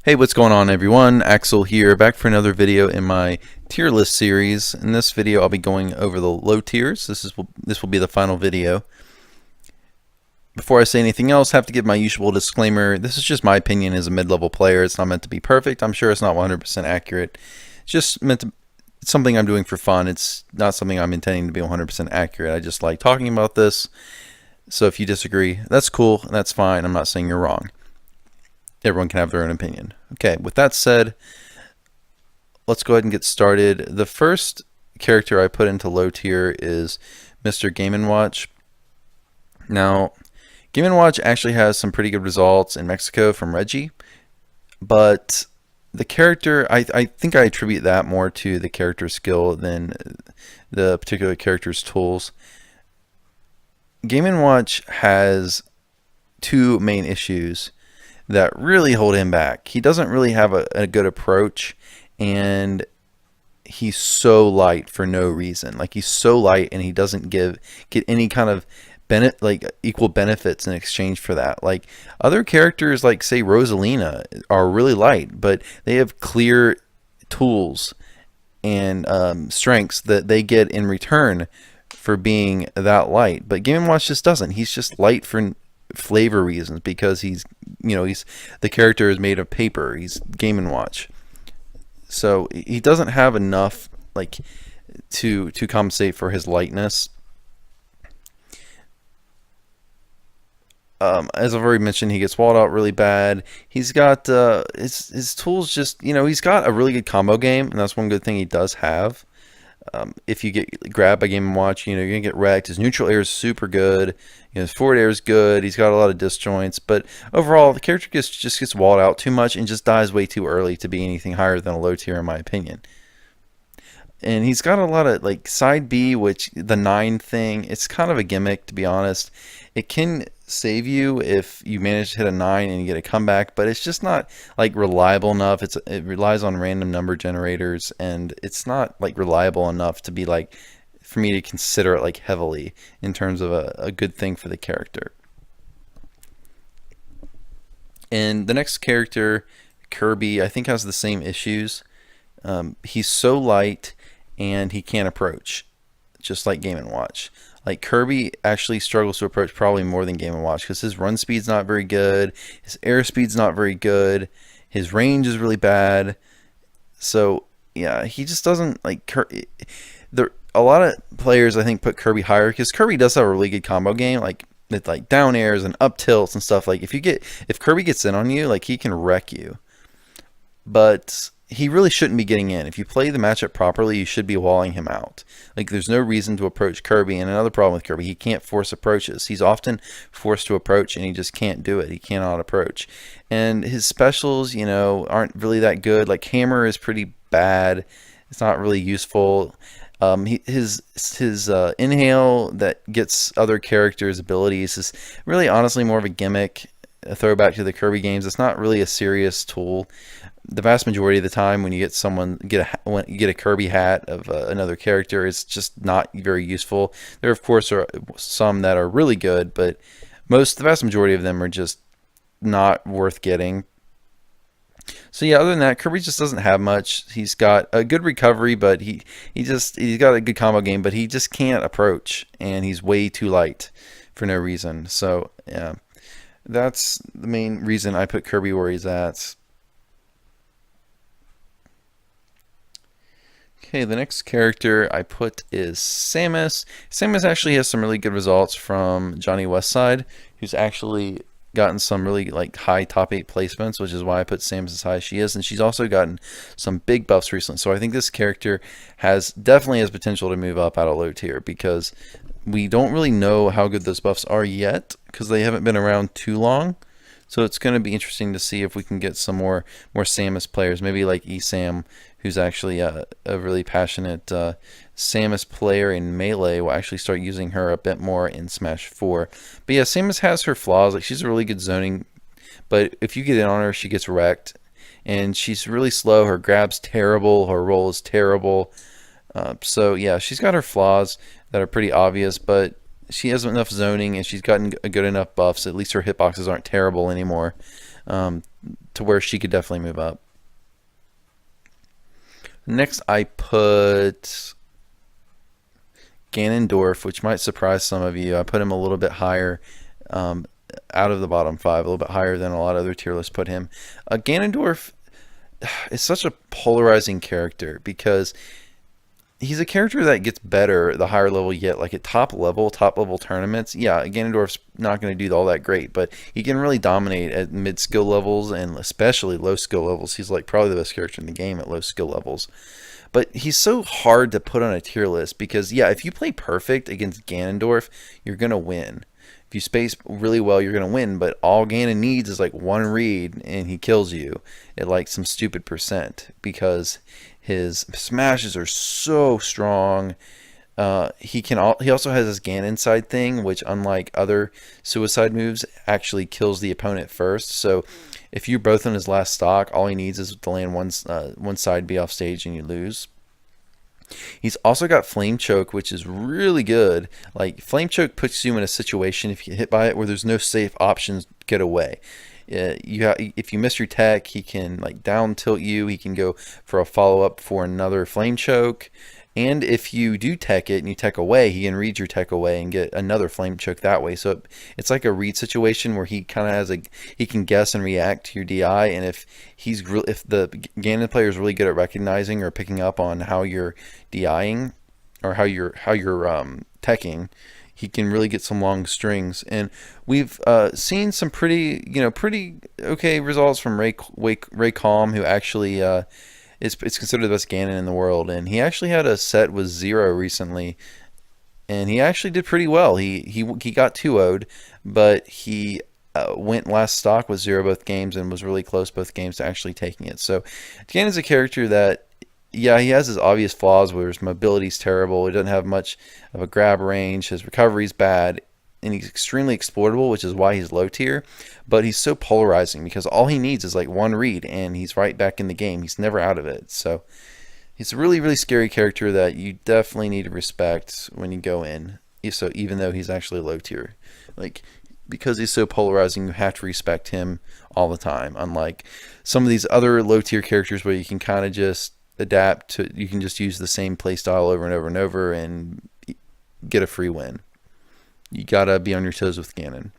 Hey, what's going on everyone? Axel here, back for another video in my tier list series. In this video I'll be going over the low tiers. This will be the final video. Before I say anything else, I have to give my usual disclaimer. This is just my opinion as a mid-level player. It's not meant to be perfect. I'm sure it's not 100% accurate. It's just meant to it's something I'm doing for fun. It's not something I'm intending to be 100% accurate. I just like talking about this. So if you disagree, that's cool, and that's fine. I'm not saying you're wrong. Everyone can have their own opinion. Okay, with that said, let's go ahead and get started. The first character I put into low tier is Mr. Game & Watch. Now, Game & Watch actually has some pretty good results in Mexico from Reggie, but the character, I think I attribute that more to the character skill than the particular character's tools. Game & Watch has two main issues that really hold him back. He doesn't really have a good approach, and he's so light for no reason. Like, he's so light, and he doesn't get any kind of equal benefits in exchange for that. Like, other characters, like say Rosalina, are really light, but they have clear tools and strengths that they get in return for being that light. But Game & Watch just doesn't. He's just light for flavor reasons, because he's the character is made of paper. He's Game & Watch, so he doesn't have enough to compensate for his lightness. As I've already mentioned, he gets walled out really bad. He's got his tools, just he's got a really good combo game, and that's one good thing he does have. If you get grabbed by Game & Watch, you're gonna get wrecked. His neutral air is super good. His forward air is good. He's got a lot of disjoints, but overall the character just gets walled out too much and just dies way too early to be anything higher than a low tier, in my opinion. And he's got a lot of side B, which the 9 thing, it's kind of a gimmick, to be honest. It can save you if you manage to hit a 9 and you get a comeback, but it's just not reliable enough. It relies on random number generators, and it's not reliable enough to be for me to consider it heavily in terms of a good thing for the character. And the next character, Kirby, I think has the same issues. He's so light and he can't approach, just like Game & Watch. Kirby actually struggles to approach probably more than Game & Watch, because his run speed's not very good, his air speed's not very good, his range is really bad. So yeah, he just doesn't a lot of players I think put Kirby higher because Kirby does have a really good combo game, with down airs and up tilts and stuff. If Kirby gets in on you, he can wreck you. But he really shouldn't be getting in. If you play the matchup properly, you should be walling him out. There's no reason to approach Kirby. And another problem with Kirby, he can't force approaches. He's often forced to approach, and he just can't do it. He cannot approach. And his specials, aren't really that good. Hammer is pretty bad. It's not really useful. His inhale that gets other characters' abilities is really honestly more of a gimmick, a throwback to the Kirby games. It's not really a serious tool. The vast majority of the time when you get a Kirby hat of another character, it's just not very useful. There of course are some that are really good, but the vast majority of them are just not worth getting. So yeah, other than that, Kirby just doesn't have much. He's got a good recovery, but he's got a good combo game, but he just can't approach, and he's way too light for no reason. So yeah, that's the main reason I put Kirby where he's at. Okay, the next character I put is Samus. Samus actually has some really good results from Johnny Westside, who's actually gotten some really high top 8 placements, which is why I put Samus as high as she is. And she's also gotten some big buffs recently. So I think this character definitely has potential to move up out of low tier, because we don't really know how good those buffs are yet, because they haven't been around too long. So it's going to be interesting to see if we can get some more Samus players, maybe like Esam, who's actually a really passionate Samus player in Melee. Will actually start using her a bit more in Smash 4. But yeah, Samus has her flaws. She's a really good zoning, but if you get in on her, she gets wrecked. And she's really slow. Her grab's terrible. Her roll is terrible. So yeah, she's got her flaws that are pretty obvious, but she has enough zoning and she's gotten a good enough buffs. At least her hitboxes aren't terrible anymore. to where she could definitely move up. Next, I put Ganondorf, which might surprise some of you. I put him a little bit higher, out of the bottom 5, a little bit higher than a lot of other tier lists put him. Ganondorf is such a polarizing character because he's a character that gets better the higher level you get. Like at top level tournaments, yeah, Ganondorf's not going to do all that great, but he can really dominate at mid skill levels and especially low skill levels. He's like probably the best character in the game at low skill levels. But he's so hard to put on a tier list because, yeah, if you play perfect against Ganondorf, you're going to win. If you space really well, you're going to win, but all Ganon needs is like one read and he kills you at like some stupid percent because his smashes are so strong. He also has this Ganon side thing, which unlike other suicide moves, actually kills the opponent first. So if you're both on his last stock, all he needs is to land one side, be off stage, and you lose. He's also got Flame Choke, which is really good. Like Flame Choke puts you in a situation if you get hit by it where there's no safe options to get away. If you miss your tech, he can like down tilt you. He can go for a follow up for another Flame Choke. And if you do tech it and you tech away, he can read your tech away and get another Flame Choke that way. So it's like a read situation where he kind of has he can guess and react to your DI. And if the Ganon player is really good at recognizing or picking up on how you're DIing or how you're teching, he can really get some long strings. And we've seen some pretty okay results from Ray Calm, who actually it's considered the best Ganon in the world, and he actually had a set with 0 recently, and he actually did pretty well. He got 2-0'd, but he went last stock with 0 both games and was really close both games to actually taking it. So Ganon's a character that, yeah, he has his obvious flaws where his mobility's terrible. He doesn't have much of a grab range. His recovery's bad. And he's extremely exploitable, which is why he's low tier. But he's so polarizing because all he needs is like one read and he's right back in the game. He's never out of it. So he's a really, really scary character that you definitely need to respect when you go in. So even though he's actually low tier, like because he's so polarizing, you have to respect him all the time. Unlike some of these other low tier characters where you can kind of just adapt to, you can just use the same playstyle over and over and over and get a free win. You gotta be on your toes with Ganon.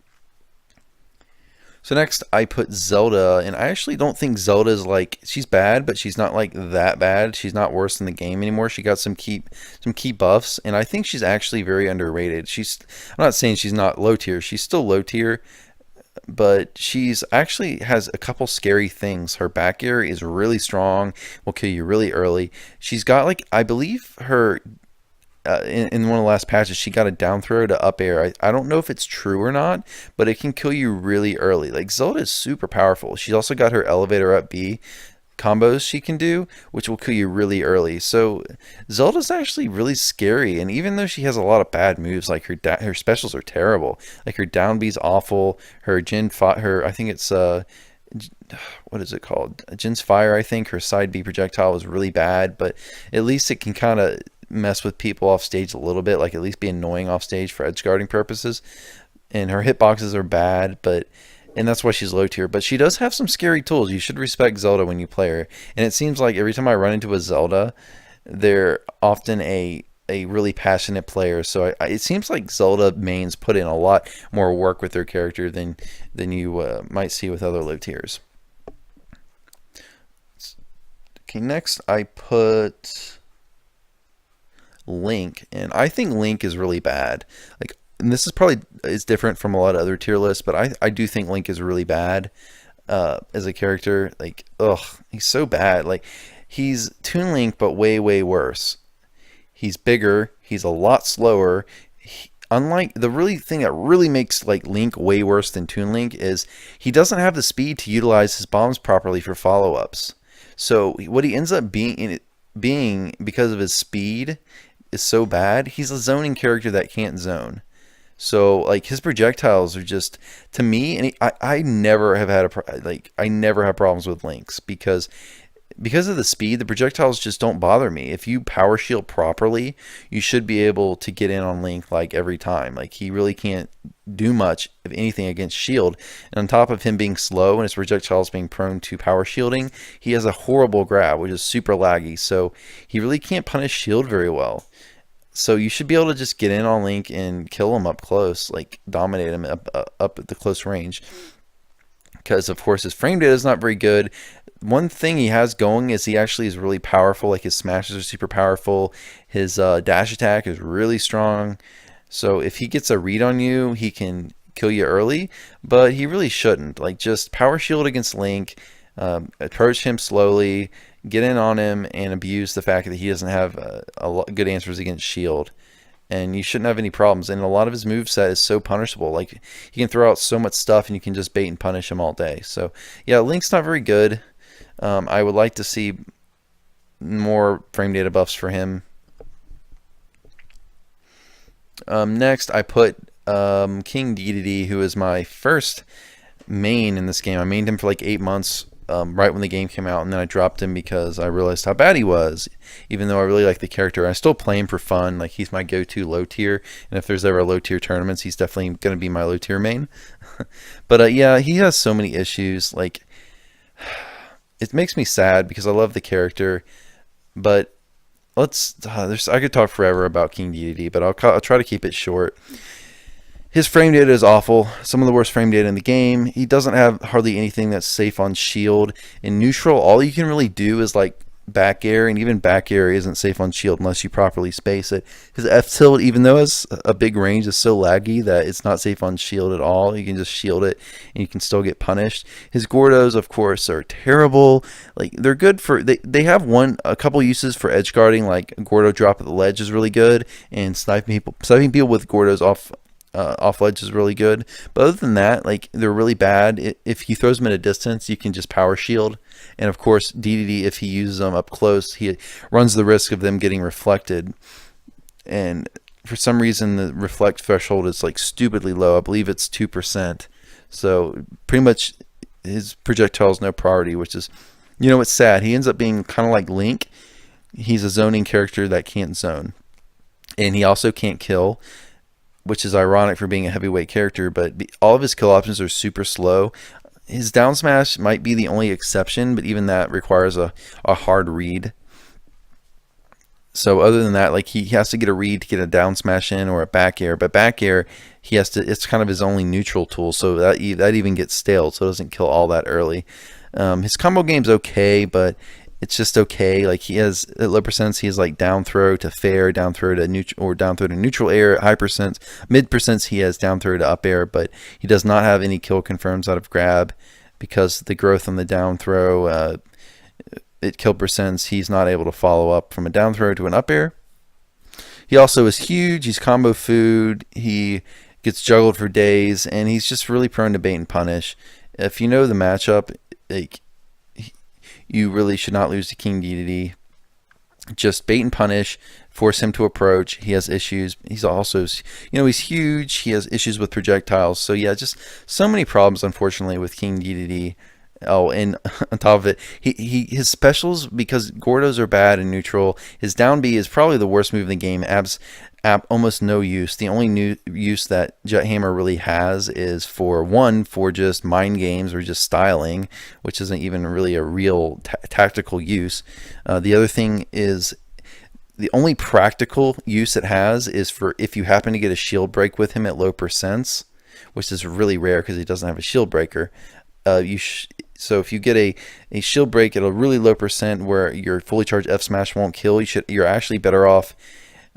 So next I put Zelda, and I actually don't think Zelda is like, she's bad, but she's not like that bad. She's not worse than the game anymore. She got some key buffs, and I think she's actually very underrated. I'm not saying she's not low tier. She's still low tier, but she's actually has a couple scary things. Her back air is really strong, will kill you really early. She's got like, I believe her in one of the last patches, she got a down throw to up air. I don't know if it's true or not, but it can kill you really early. Like Zelda is super powerful. She's also got her elevator up B combos she can do, which will kill you really early. So Zelda's actually really scary, and even though she has a lot of bad moves, like her specials are terrible. Like her down B's awful. Her I think it's what is it called? Jin's Fire, I think. Her side B projectile is really bad, but at least it can kind of mess with people off stage a little bit, like at least be annoying off stage for edge guarding purposes. And her hitboxes are bad, and that's why she's low tier. But she does have some scary tools. You should respect Zelda when you play her. And it seems like every time I run into a Zelda, they're often a really passionate player. So it seems like Zelda mains put in a lot more work with their character than you might see with other low tiers. Okay, next I put Link, and I think Link is really bad. Like, and this is different from a lot of other tier lists, but I do think Link is really bad as a character. Like, he's so bad. Like, he's Toon Link, but way, way worse. He's bigger. He's a lot slower. Unlike the thing that really makes like Link way worse than Toon Link is he doesn't have the speed to utilize his bombs properly for follow-ups. So what he ends up being because of his speed is so bad, he's a zoning character that can't zone. So like his projectiles are just, to me, and I never have had I never have problems with Links because because of the speed, the projectiles just don't bother me. If you power shield properly, you should be able to get in on Link like every time. Like he really can't do much of anything against shield. And on top of him being slow and his projectiles being prone to power shielding, he has a horrible grab, which is super laggy. So he really can't punish shield very well. So you should be able to just get in on Link and kill him up close, like dominate him up at the close range. Because of course his frame data is not very good. One thing he has going is he actually is really powerful. Like his smashes are super powerful. His dash attack is really strong. So if he gets a read on you, he can kill you early. But he really shouldn't. Like just power shield against Link, approach him slowly, get in on him, and abuse the fact that he doesn't have good answers against shield. And you shouldn't have any problems. And a lot of his moveset is so punishable. Like he can throw out so much stuff, and you can just bait and punish him all day. So yeah, Link's not very good. I would like to see more frame data buffs for him. Next, I put King Dedede, who is my first main in this game. I mained him for like 8 months right when the game came out, and then I dropped him because I realized how bad he was. Even though I really like the character, I still play him for fun. Like he's my go-to low tier, and if there's ever a low tier tournaments, he's definitely going to be my low tier main. But yeah, he has so many issues. Like it makes me sad because I love the character, but I could talk forever about King Dedede, but I'll try to keep it short. His frame data is awful, some of the worst frame data in the game. He doesn't have hardly anything that's safe on shield. In neutral, all you can really do is like back air, and even back air isn't safe on shield unless you properly space it. His F tilt, even though it's a big range, is so laggy that it's not safe on shield at all. You can just shield it and you can still get punished. His Gordos, of course, are terrible. Like they're good for they have a couple uses for edge guarding, like Gordo drop at the ledge is really good, and sniping people with Gordos off ledge is really good. But other than that, like they're really bad. If he throws them at a distance, you can just power shield. And of course, Dedede, if he uses them up close, he runs the risk of them getting reflected. And for some reason, the reflect threshold is like stupidly low. I believe it's 2%. So pretty much his projectile is no priority, which is, it's sad. He ends up being kind of like Link. He's a zoning character that can't zone. And he also can't kill, which is ironic for being a heavyweight character, but all of his kill options are super slow. His down smash might be the only exception, but even that requires a hard read. So other than that, like he has to get a read to get a down smash in or a back air, but back air it's kind of his only neutral tool, so that even gets stale, so it doesn't kill all that early. His combo game's okay, but it's just okay. Like he has at low percents, he has like down throw to fair, down throw to neutral, or down throw to neutral air. At high percents, mid percents, he has down throw to up air, but he does not have any kill confirms out of grab because the growth on the down throw, at kill percents, he's not able to follow up from a down throw to an up air. He also is huge. He's combo food. He gets juggled for days, and he's just really prone to bait and punish. If you know the matchup, like, you really should not lose to King Dedede. Just bait and punish, force him to approach. He has issues. He's also, he's huge. He has issues with projectiles. So yeah, just so many problems, unfortunately, with King Dedede. Oh, and on top of it, his specials, because Gordos are bad in neutral, his down B is probably the worst move in the game. Almost no use. The only new use that Jethammer really has is for just mind games or just styling, which isn't even really a real tactical use. The other thing is, the only practical use it has is for if you happen to get a shield break with him at low percents, which is really rare because he doesn't have a shield breaker. So if you get a shield break at a really low percent where your fully charged F smash won't kill, you're actually better off,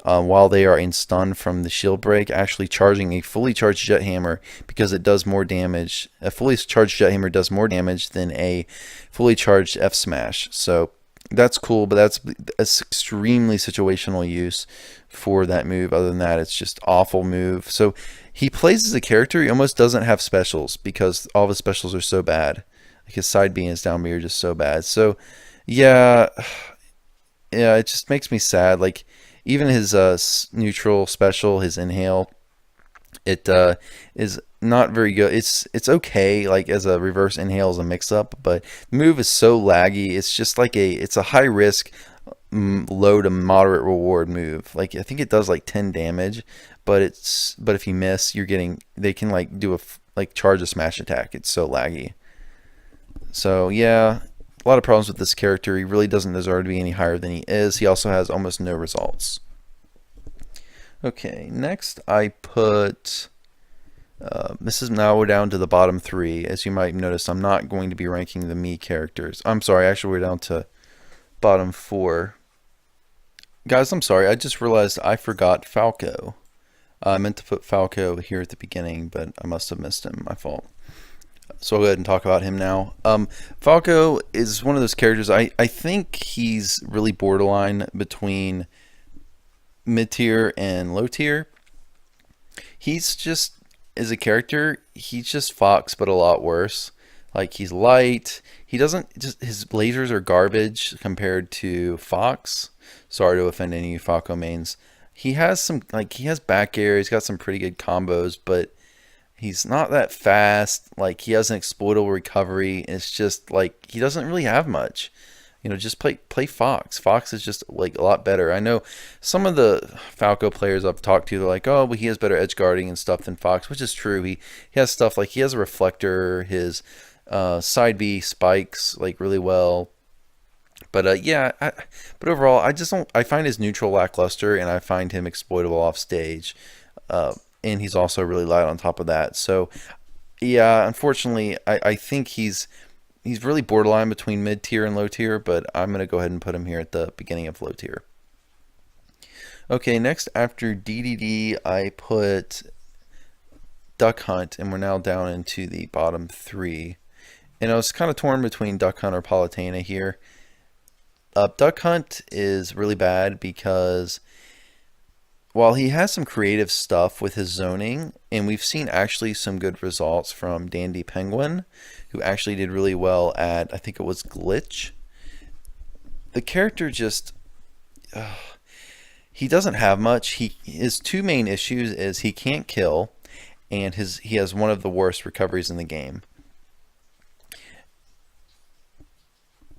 while they are in stun from the shield break, actually charging a fully charged Jethammer, because it does more damage. A fully charged Jethammer does more damage than a fully charged F smash. So that's cool, but that's extremely situational use for that move. Other than that, it's just awful move. So he plays as a character, he almost doesn't have specials because all of his specials are so bad. Like his side B and his down B are just so bad. So yeah, it just makes me sad. Like even his neutral special, his inhale, it is not very good. It's okay, like as a reverse inhale as a mix up, but the move is so laggy. It's just like it's a high risk, low to moderate reward move. Like I think it does like 10 damage, but if you miss, they can like do like charge a smash attack. It's so laggy. So yeah, a lot of problems with this character. He really doesn't deserve to be any higher than he is. He also has almost no results. Okay, next I put. This is now we're down to the bottom 3. As you might notice, I'm not going to be ranking the Mii characters. I'm sorry, actually we're down to bottom 4. Guys, I'm sorry, I just realized I forgot Falco. I meant to put Falco here at the beginning, but I must have missed him. My fault. So I'll go ahead and talk about him now. Falco is one of those characters, I think he's really borderline between mid-tier and low-tier. He's just, as a character, he's just Fox, but a lot worse. Like, he's light. He doesn't, just his lasers are garbage compared to Fox. Sorry to offend any of you Falco mains. He has some, like, he has back air. He's got some pretty good combos, but he's not that fast. Like, he has an exploitable recovery. It's just, like, he doesn't really have much. You know, just play Fox. Fox is just like a lot better. I know some of the Falco players I've talked to, they're like, oh, but he has better edge guarding and stuff than Fox, which is true. He has stuff like he has a reflector, his side B spikes like really well. But yeah, but overall, I just don't. I find his neutral lackluster, and I find him exploitable off stage, and he's also really light on top of that. So yeah, unfortunately, I think he's really borderline between mid tier and low tier, but I'm going to go ahead and put him here at the beginning of low tier. Okay, next after DDD, I put Duck Hunt, and we're now down into the bottom 3. And I was kind of torn between Duck Hunt or Palutena here. Duck Hunt is really bad because while he has some creative stuff with his zoning, and we've seen actually some good results from Dandy Penguin, who actually did really well at, I think it was Glitch. The character just, he doesn't have much. His 2 main issues is he can't kill, and he has one of the worst recoveries in the game.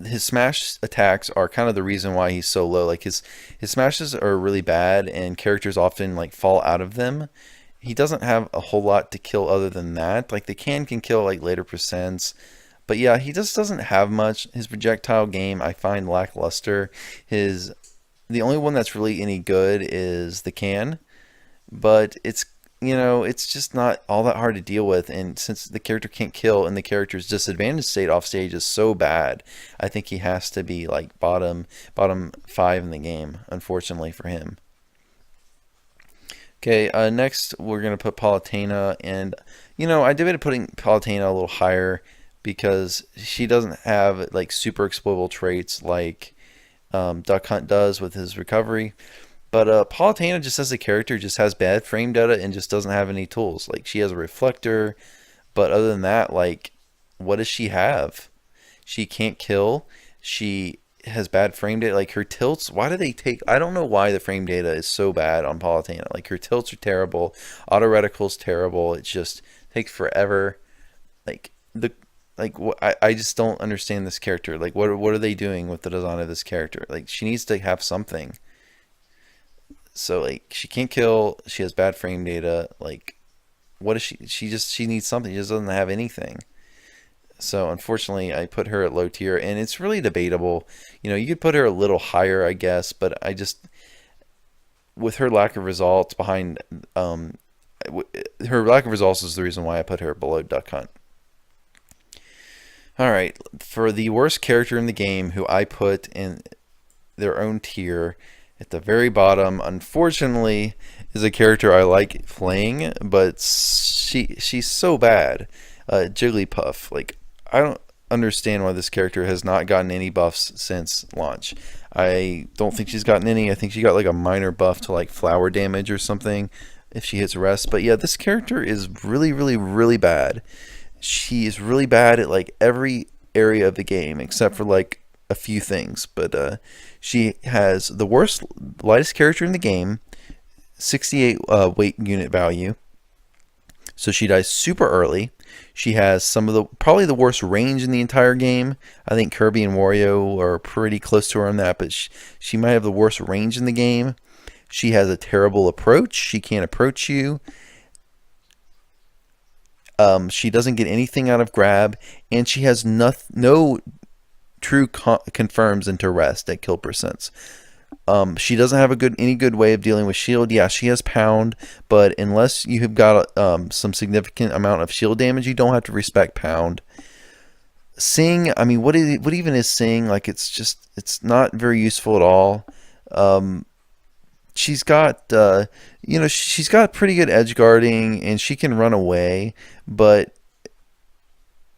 His smash attacks are kind of the reason why he's so low. Like his smashes are really bad, and characters often like fall out of them. He doesn't have a whole lot to kill other than that. Like the can kill like later percents, but yeah, he just doesn't have much. His projectile game I find lackluster. The only one that's really any good is the can, but it's, you know, it's just not all that hard to deal with. And since the character can't kill and the character's disadvantage state off stage is so bad, I think he has to be like bottom 5 in the game, unfortunately for him. Okay, next we're going to put Palutena, and you know, I debated putting Palutena a little higher because she doesn't have like super exploitable traits like Duck Hunt does with his recovery. But Palutena just as a character just has bad frame data and just doesn't have any tools. Like she has a reflector, but other than that, like what does she have? She can't kill. She has bad frame data. Like her tilts, why do they take, I don't know why the frame data is so bad on Palutena. Like her tilts are terrible, auto reticle's terrible, it just takes forever. I just don't understand this character. Like what are they doing with the design of this character? Like she needs to have something. So like she can't kill, she has bad frame data, like what is she needs something, she just doesn't have anything. So unfortunately, I put her at low tier, and it's really debatable. You know, you could put her a little higher, I guess, but I just, with her lack of results behind, her lack of results is the reason why I put her below Duck Hunt. All right, for the worst character in the game, who I put in their own tier at the very bottom, unfortunately, is a character I like playing, but she's so bad. Jigglypuff. Like, I don't understand why this character has not gotten any buffs since launch. I don't think she's gotten any. I think she got like a minor buff to like flower damage or something if she hits rest. But yeah, this character is really, really, really bad. She is really bad at like every area of the game except for like a few things. But she has the lightest character in the game, 68 weight unit value. So she dies super early. She has probably the worst range in the entire game. I think Kirby and Wario are pretty close to her on that, but she might have the worst range in the game. She has a terrible approach. She can't approach you. She doesn't get anything out of grab, and she has no true confirms into rest at kill percents. She doesn't have any good way of dealing with shield. Yeah, she has pound, but unless you have got some significant amount of shield damage, you don't have to respect pound. Sing, I mean, what even is Sing? Like, it's not very useful at all. She's got she's got pretty good edge guarding, and she can run away, but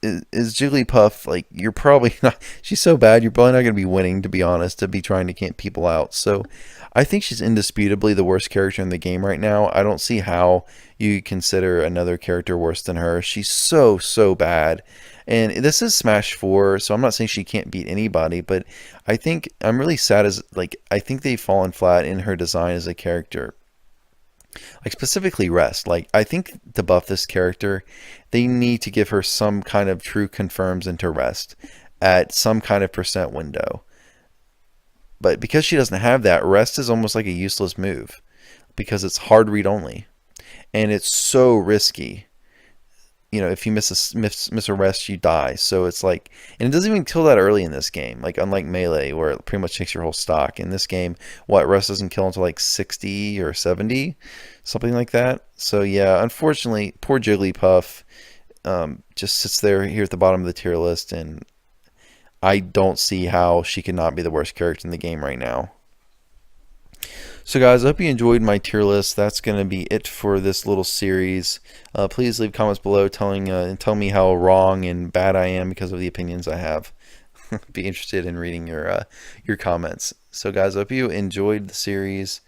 is Jigglypuff, like, you're probably not, she's so bad, you're probably not going to be winning, to be honest, to be trying to camp people out. So I think she's indisputably the worst character in the game right now. I don't see how you consider another character worse than her. She's so bad. And this is Smash 4, so I'm not saying she can't beat anybody, but I think I'm really sad I think they've fallen flat in her design as a character. Like, specifically Rest. Like, I think to buff this character, they need to give her some kind of true confirms into Rest at some kind of percent window. But because she doesn't have that, Rest is almost like a useless move because it's hard read only, and it's so risky. You know, if you miss a rest, you die. So it's like, and it doesn't even kill that early in this game. Like, unlike Melee, where it pretty much takes your whole stock. In this game, rest doesn't kill until like 60 or 70, something like that. So yeah, unfortunately, poor Jigglypuff just sits there here at the bottom of the tier list, and I don't see how she could not be the worst character in the game right now. So guys, I hope you enjoyed my tier list. That's going to be it for this little series. Please leave comments below tell me how wrong and bad I am because of the opinions I have. Be interested in reading your comments. So guys, I hope you enjoyed the series.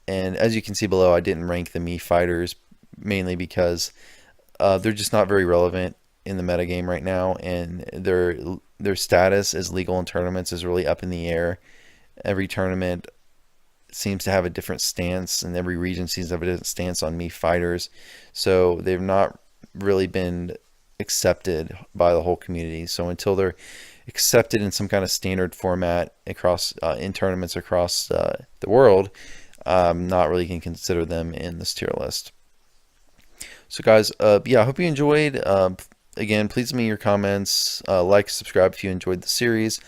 And as you can see below, I didn't rank the Mii fighters mainly because they're just not very relevant in the metagame right now, and their status as legal in tournaments is really up in the air. Every tournament seems to have a different stance, and every region seems to have a different stance on Mii fighters, so they've not really been accepted by the whole community. So until they're accepted in some kind of standard format across in tournaments across the world, I'm not really going to consider them in this tier list. So guys, yeah, I hope you enjoyed. Again, please leave me your comments, like, subscribe if you enjoyed the series.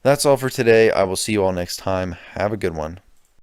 That's all for today. I will see you all next time. Have a good one.